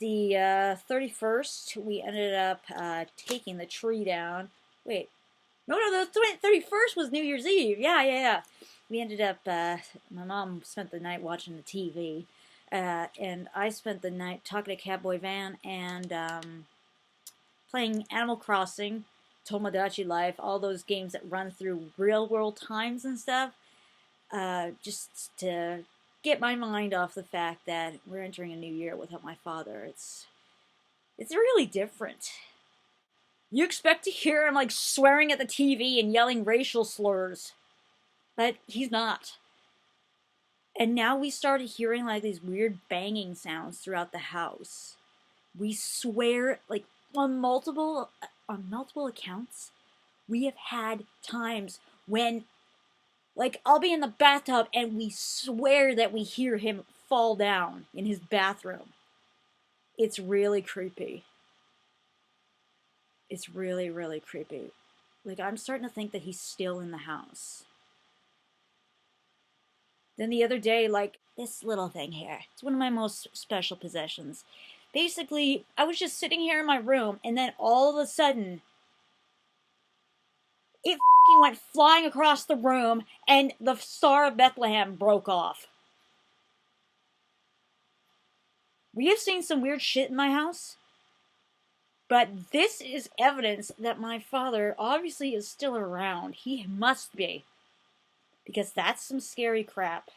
the 31st, we ended up taking the tree down. Wait, no, the 31st was New Year's Eve. Yeah. We ended up, my mom spent the night watching the TV, and I spent the night talking to Catboy Van and playing Animal Crossing, Tomodachi Life, all those games that run through real world times and stuff, just to get my mind off the fact that we're entering a new year without my father. It's really different. You expect to hear him like swearing at the TV and yelling racial slurs, but he's not. And now we started hearing like these weird banging sounds throughout the house. We swear like on multiple accounts, we have had times when like I'll be in the bathtub and we swear that we hear him fall down in his bathroom. It's really creepy. It's really, really creepy. Like, I'm starting to think that he's still in the house. Then the other day, like, this little thing here. It's one of my most special possessions. Basically, I was just sitting here in my room, and then all of a sudden, it went flying across the room, and the Star of Bethlehem broke off. We have seen some weird shit in my house, but this is evidence that my father obviously is still around. He must be, because that's some scary crap.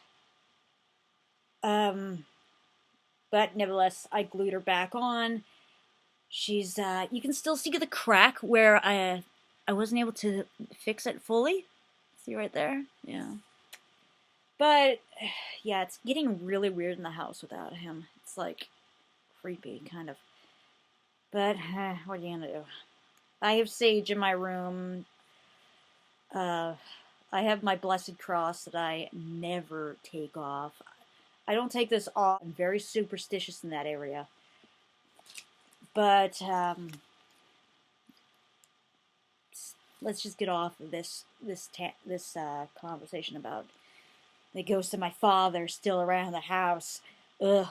But nevertheless, I glued her back on. She's, you can still see the crack where I wasn't able to fix it fully. See right there? Yeah. But, yeah, it's getting really weird in the house without him. It's, like, creepy, kind of. But, what are you gonna do? I have sage in my room. I have my blessed cross that I never take off. I don't take this off. I'm very superstitious in that area. But, let's just get off of this conversation about the ghost of my father still around the house. Ugh.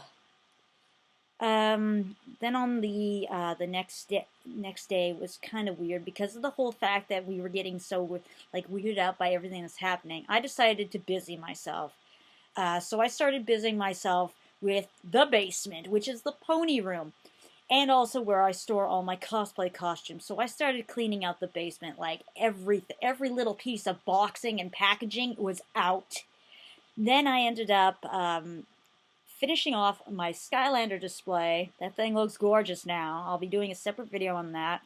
Then on the next day was kind of weird because of the whole fact that we were getting so like weirded out by everything that's happening. I decided to busy myself. So I started busying myself with the basement, which is the pony room, and also where I store all my cosplay costumes. So I started cleaning out the basement, like every little piece of boxing and packaging was out. Then I ended up finishing off my Skylander display. That thing looks gorgeous now. I'll be doing a separate video on that.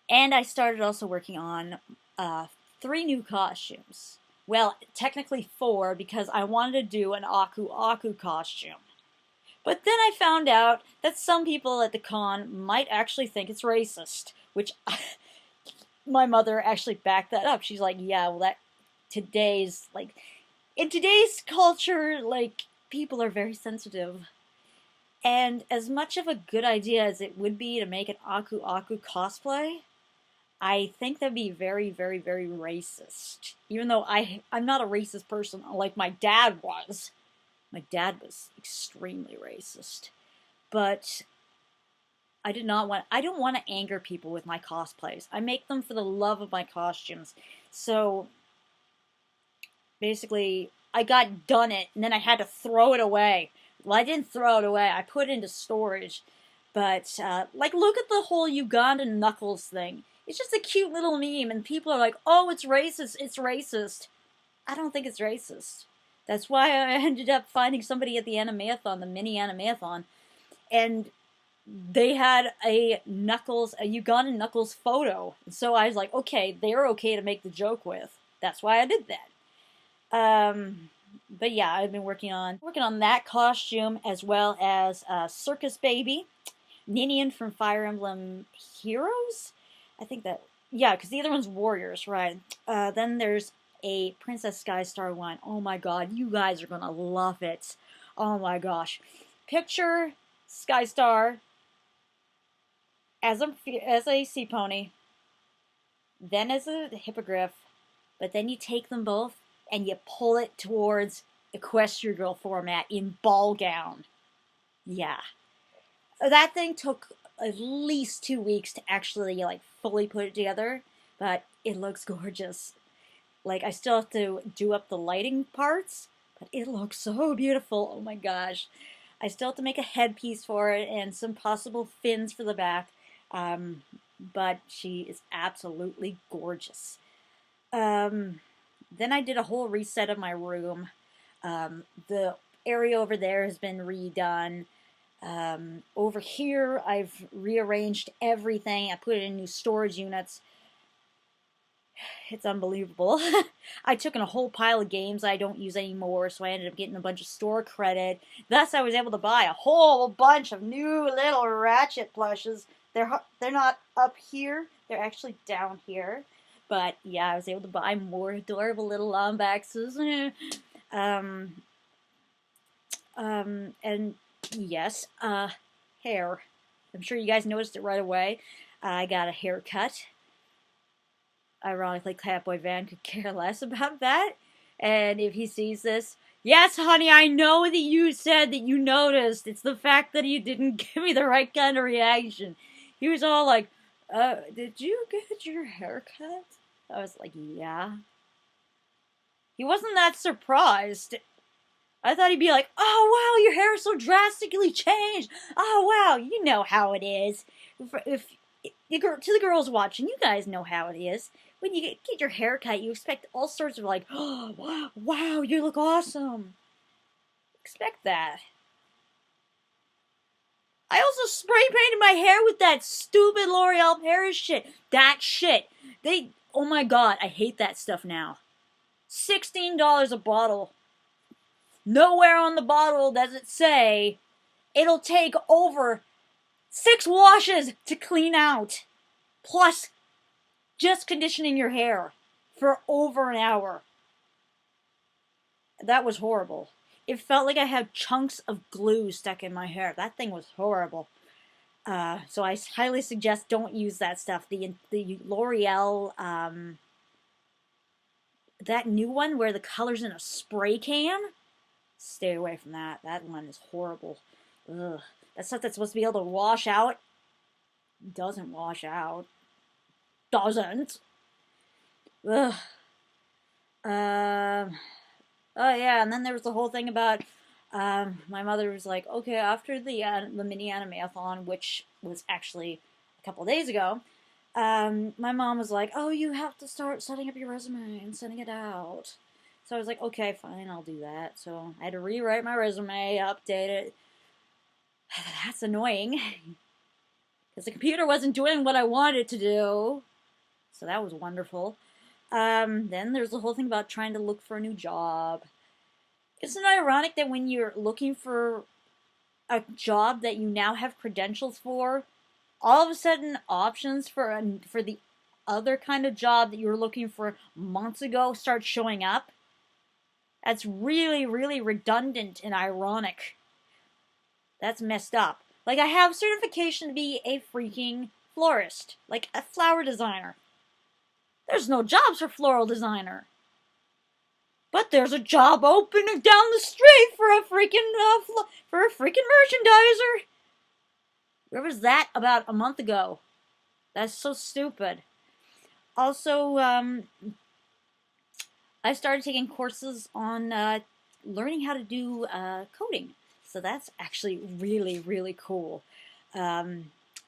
And I started also working on 3 new costumes. Well, technically 4, because I wanted to do an Aku Aku costume. But then I found out that some people at the con might actually think it's racist, which my mother actually backed that up. She's like, yeah, well, in today's culture, like, people are very sensitive. And as much of a good idea as it would be to make an Aku Aku cosplay, I think that'd be very, very, very racist. Even though I'm not a racist person like my dad was. My dad was extremely racist. But I don't want to anger people with my cosplays. I make them for the love of my costumes. So basically, I got done it, and then I had to throw it away. Well, I didn't throw it away. I put it into storage. But, like, look at the whole Ugandan Knuckles thing. It's just a cute little meme, and people are like, oh, it's racist, it's racist. I don't think it's racist. That's why I ended up finding somebody at the Animathon, the mini Animathon, and they had a Ugandan Knuckles photo. And so I was like, okay, they're okay to make the joke with. That's why I did that. But yeah, I've been working on that costume, as well as Circus Baby, Ninian from Fire Emblem Heroes. I think that, yeah, because the other one's Warriors, right? Then there's a Princess Skystar one. Oh my god, you guys are gonna love it. Oh my gosh. Picture Skystar as a sea pony, then as a hippogriff, but then you take them both and you pull it towards Equestria Girl format in ball gown. Yeah. That thing took at least 2 weeks to actually like fully put it together, but it looks gorgeous. Like, I still have to do up the lighting parts, but it looks so beautiful. Oh my gosh. I still have to make a headpiece for it and some possible fins for the back. But she is absolutely gorgeous. Then I did a whole reset of my room. The area over there has been redone. Over here, I've rearranged everything. I put it in new storage units. It's unbelievable. I took in a whole pile of games I don't use anymore, so I ended up getting a bunch of store credit. Thus, I was able to buy a whole bunch of new little Ratchet plushes. They're not up here. They're actually down here. But yeah, I was able to buy more adorable little Lombaxes. And yes, hair. I'm sure you guys noticed it right away. I got a haircut. Ironically, Catboy Van could care less about that. And if he sees this, yes, honey, I know that you said that you noticed. It's the fact that you didn't give me the right kind of reaction. He was all like, did you get your hair cut? I was like, yeah. He wasn't that surprised. I thought he'd be like, oh, wow, your hair is so drastically changed. Oh, wow, you know how it is. To the girls watching, you guys know how it is. When you get your hair cut, you expect all sorts of like, oh, wow, you look awesome. Expect that. I also spray painted my hair with that stupid L'Oreal Paris shit. That shit. Oh my god, I hate that stuff now. $16 a bottle. Nowhere on the bottle does it say it'll take over 6 washes to clean out. Plus, just conditioning your hair for over an hour. That was horrible. It felt like I had chunks of glue stuck in my hair. That thing was horrible. So I highly suggest don't use that stuff. The L'Oreal, that new one where the color's in a spray can, stay away from that. That one is horrible. Ugh. That stuff that's supposed to be able to wash out doesn't wash out. Doesn't. Ugh. Oh yeah, and then there was the whole thing about my mother was like, okay, after the mini animathon, which was actually a couple days ago, my mom was like, oh, you have to start setting up your resume and sending it out. So I was like, okay, fine, I'll do that. So I had to rewrite my resume, update it. That's annoying. Because the computer wasn't doing what I wanted it to do. So that was wonderful. Then there's the whole thing about trying to look for a new job. Isn't it ironic that when you're looking for a job that you now have credentials for, all of a sudden options for the other kind of job that you were looking for months ago start showing up? That's really, really redundant and ironic. That's messed up. Like, I have certification to be a freaking florist. Like, a flower designer. There's no jobs for floral designer. But there's a job opening down the street for a freaking merchandiser. Where was that about a month ago? That's so stupid. Also, I started taking courses on learning how to do coding. So that's actually really, really cool. Who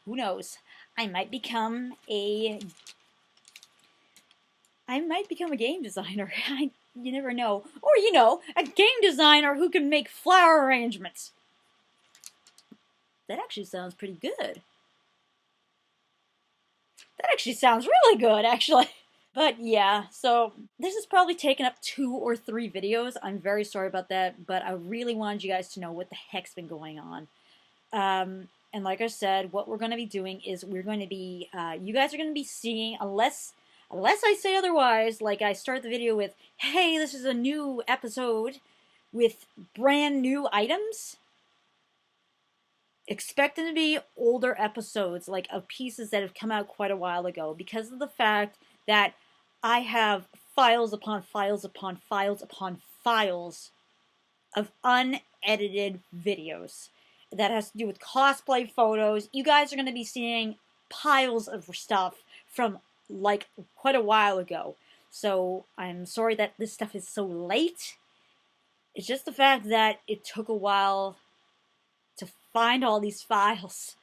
knows? I might become a game designer. You never know. Or, a game designer who can make flower arrangements. That actually sounds pretty good. That actually sounds really good, actually. But yeah, so this has probably taken up 2 or 3 videos. I'm very sorry about that, but I really wanted you guys to know what the heck's been going on. And like I said, what we're going to be doing is we're going to be, you guys are going to be seeing, unless I say otherwise, like I start the video with, hey, this is a new episode with brand new items. Expect them to be older episodes, like of pieces that have come out quite a while ago, because of the fact that I have files upon files upon files upon files of unedited videos. that has to do with cosplay photos. You guys are going to be seeing piles of stuff from like quite a while ago. So I'm sorry that this stuff is so late. It's just the fact that it took a while to find all these files.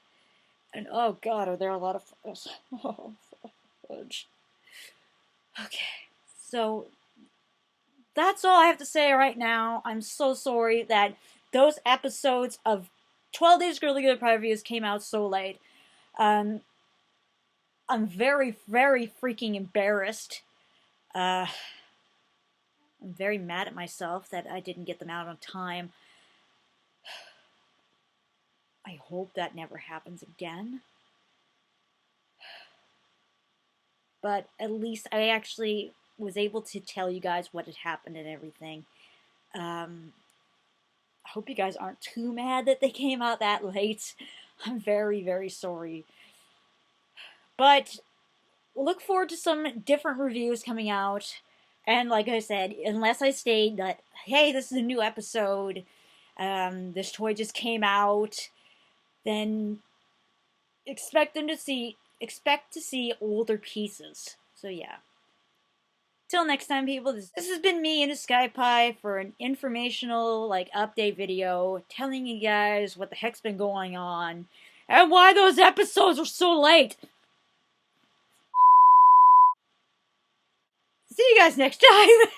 And oh god, are there a lot of files? Oh, fudge. Okay, so that's all I have to say right now. I'm so sorry that those episodes of 12 Days Girly Good Private Reviews came out so late. I'm very, very freaking embarrassed. I'm very mad at myself that I didn't get them out on time. I hope that never happens again. But at least I actually was able to tell you guys what had happened and everything. I hope you guys aren't too mad that they came out that late. I'm very, very sorry. But look forward to some different reviews coming out. And like I said, unless I state that, hey, this is a new episode, this toy just came out, then expect to see older pieces. So yeah. Till next time, people, this has been me, inuskypie, for an informational, update video, telling you guys what the heck's been going on, and why those episodes were so late. See you guys next time!